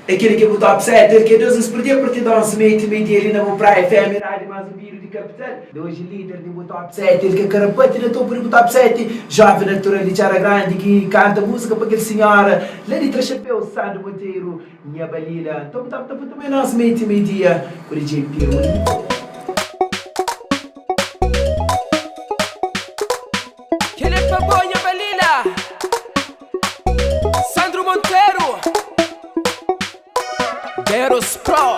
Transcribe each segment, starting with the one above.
Aquele que é o top 7, ele que é Deus perder porque dança meio ali na minha praia, fêmea, rádio, mais um vírus de capital. Hoje líder do top 7, ele que é carapante na topo do top 7, jovem natural de Tiara Grande que canta música para aquele senhora, Leritra Chapéu, Sandro Monteiro, minha balila. Então, também nós meio-dia, por exemplo. Sandro Monteiro, Deros Pro.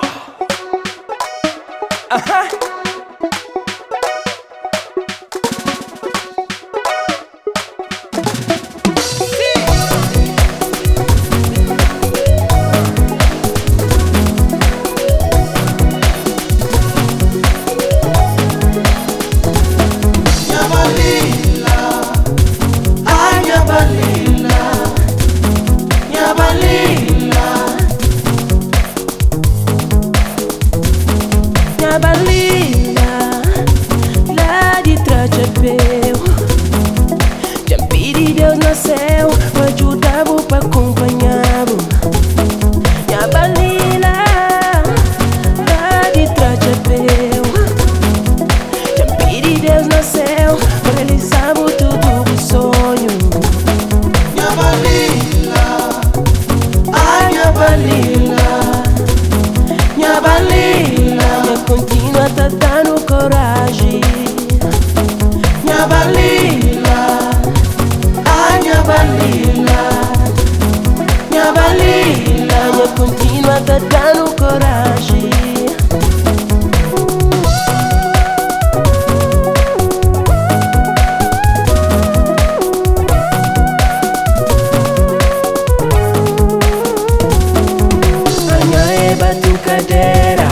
Balila, lá de trás chapéu. Jampiri Deus nasceu, pra ajudar-vos, pra acompanhar-vos. Minha balila, lá de trás chapéu. Jampiri Deus nasceu, pra realizar-vos tudo o sonho. Minha balila, ai minha balila, Minha balila, continua a tá dando coragem. minha balila, ai minha balila, Minha balila, continua a tá dando coragem. Anha é batucadeira,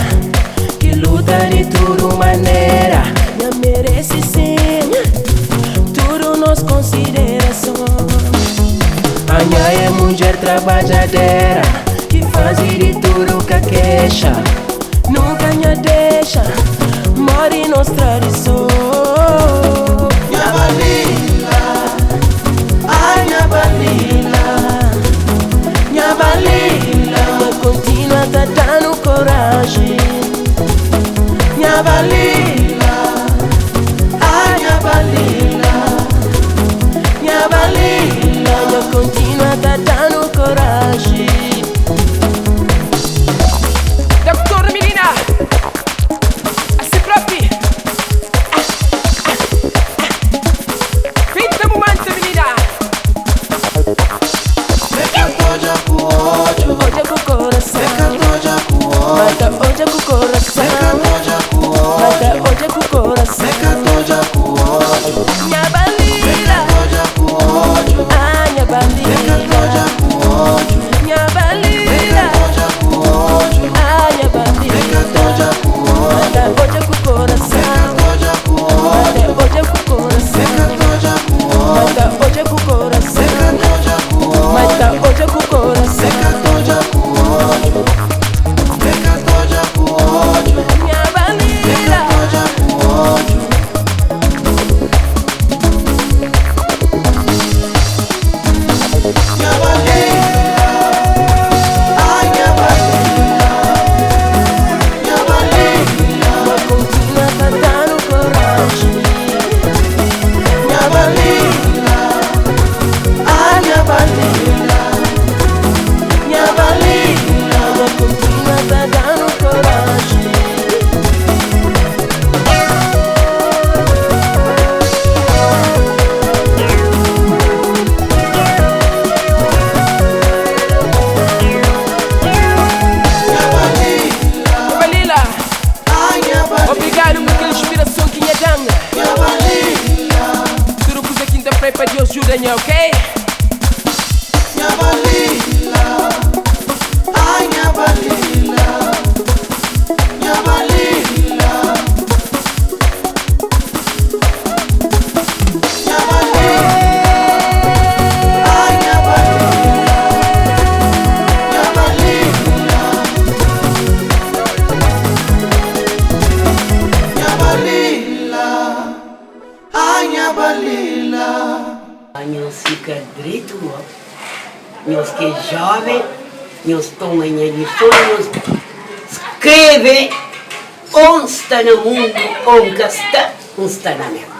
que luta de tudo maneira. Minha merece sim, tudo nos consideração. Anha é mulher trabalhadeira, que faz de tudo que queixa. Nunca nha deixa, morre nos tradição. minha balila, ai minha balila, Minha balila, continua a tá dando coragem. minha balila, ai minha balila, Minha balila, continua a tá dando coragem. Doutor menina, assim próprio. Pinta momento, menina. seca toja com ódio, Hoje é com o coração, seca toja com ódio, mata hoje é com o coração, seca toja com ódio, mata hoje é com o coração. seca toja com ódio, Minha balila, toja com ódio, ah, minha seca balila, toja com ódio, minha balila, toja com ódio, ah, minha seca balila, toja com ódio, mata hoje é com o coração, toja com ódio, mata hoje é com o coração, toja com ódio, mata hoje é com o coração, toja com ódio, mata hoje é com o coração. toja com ódio, seca toja com ódio, Minha balila, toja com ódio, minha balila, ai minha balila, minha balila, continua a tá dando coragem. minha balila, ai minha balila, Minha balila, continua a tá dando coragem. Balila, ai minha balila, obrigado por aquela inspiração que me dá. minha balila, Tudo coisa quinta-feira para Deus ajuda, ok? minha balila, ai minha balila, minha balila, minha balila, ai minha balila, minha balila, minha balila, ai minha balila. Nós fica direito, nós que é jovem, Nós tomamos de sonhos, escreve onde está no mundo, onde está na mente.